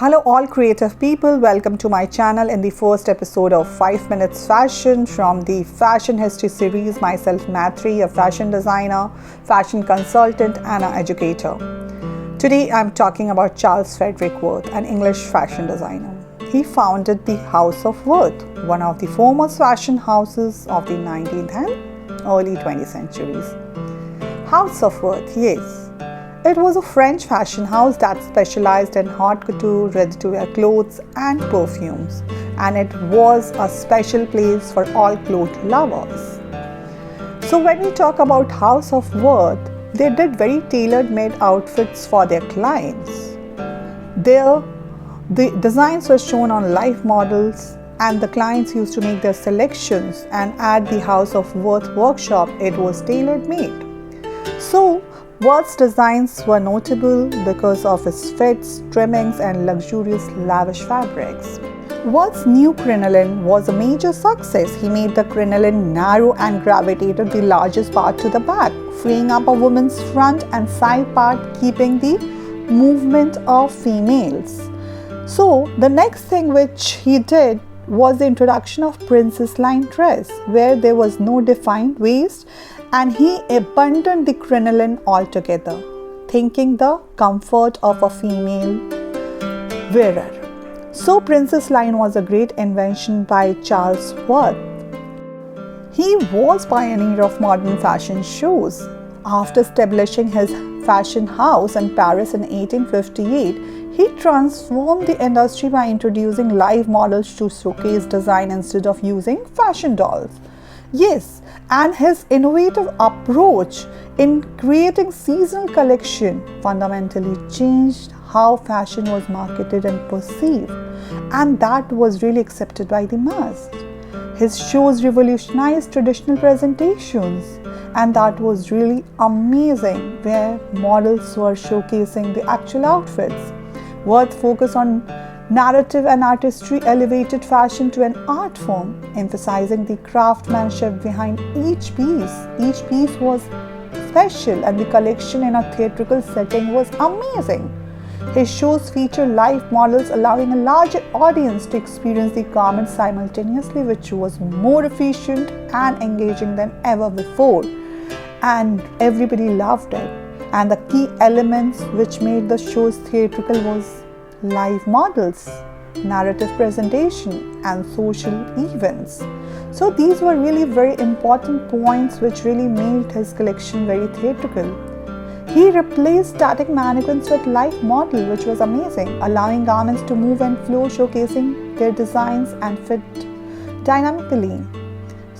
Hello all creative people, welcome to my channel in the first episode of 5 Minutes Fashion from the Fashion History series. Myself Maitreyi, a fashion designer, fashion consultant and an educator. Today I'm talking about Charles Fredrick Worth, an English fashion designer. He founded the House of Worth, one of the foremost fashion houses of the 19th and early 20th centuries. House of Worth, yes. It was a French fashion house that specialized in haute couture, ready-to-wear clothes and perfumes, and it was a special place for all clothes lovers. So when we talk about House of Worth, they did very tailor-made outfits for their clients. The designs were shown on live models, and the clients used to make their selections, and at the House of Worth workshop, it was tailor-made. So Worth's designs were notable because of his fits, trimmings and luxurious lavish fabrics. Worth's new crinoline was a major success. He made the crinoline narrow and gravitated the largest part to the back, freeing up a woman's front and side part, keeping the movement of females. So the next thing which he did was the introduction of princess line dress, where there was no defined waist, and he abandoned the crinoline altogether, thinking the comfort of a female wearer. So princess line was a great invention by Charles Worth. He was pioneer of modern fashion shows. After establishing his fashion house in Paris in 1858, he transformed the industry by introducing live models to showcase design instead of using fashion dolls. Yes, and his innovative approach in creating seasonal collection fundamentally changed how fashion was marketed and perceived, and that was really accepted by the mass. His shows revolutionized traditional presentations, and that was really amazing, where models were showcasing the actual outfits. Worth focused on narrative and artistry, elevated fashion to an art form, emphasizing the craftsmanship behind each piece. Each piece was special, and the collection in a theatrical setting was amazing. His shows feature live models, allowing a larger audience to experience the garments simultaneously, which was more efficient and engaging than ever before. And everybody loved it. And the key elements which made the shows theatrical was live models, narrative presentation and social events. So these were really very important points which really made his collection very theatrical. He replaced static mannequins with live model, which was amazing, allowing garments to move and flow, showcasing their designs and fit dynamically.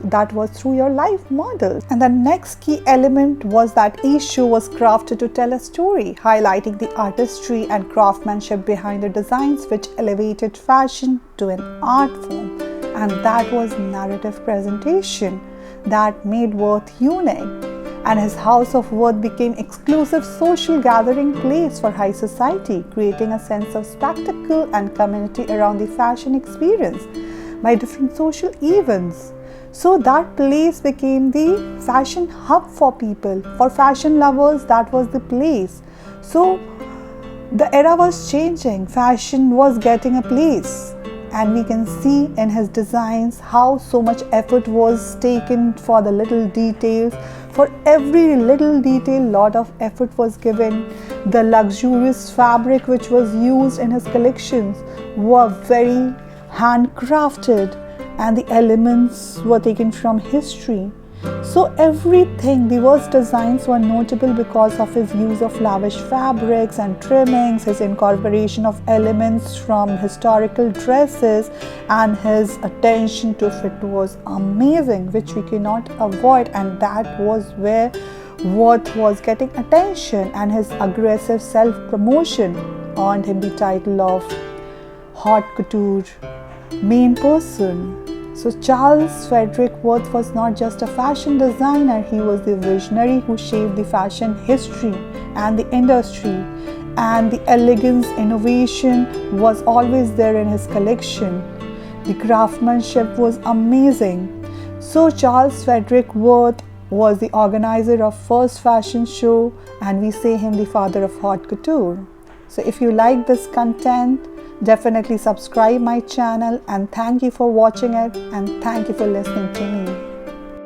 That was through your live models. And the next key element was that each show was crafted to tell a story, highlighting the artistry and craftsmanship behind the designs, which elevated fashion to an art form. And that was narrative presentation that made Worth unique. And his House of Worth became exclusive social gathering place for high society, creating a sense of spectacle and community around the fashion experience by different social events. So that place became the fashion hub for people. For fashion lovers, that was the place. So the era was changing. Fashion was getting a place. And we can see in his designs how so much effort was taken for the little details. For every little detail, lot of effort was given. The luxurious fabric which was used in his collections were very handcrafted, and the elements were taken from history. So everything, the Worth's designs were notable because of his use of lavish fabrics and trimmings, his incorporation of elements from historical dresses, and his attention to fit was amazing, which we cannot avoid, and that was where Worth was getting attention, and his aggressive self-promotion earned him the title of haute couture main person. So Charles Fredrick Worth was not just a fashion designer, he was the visionary who shaped the fashion history and the industry, and the elegance, innovation was always there in his collection. The craftsmanship was amazing. So Charles Fredrick Worth was the organizer of first fashion show, and we say him the father of haute couture. So if you like this content, Definitely subscribe my channel, and thank you for watching it, and thank you for listening to me.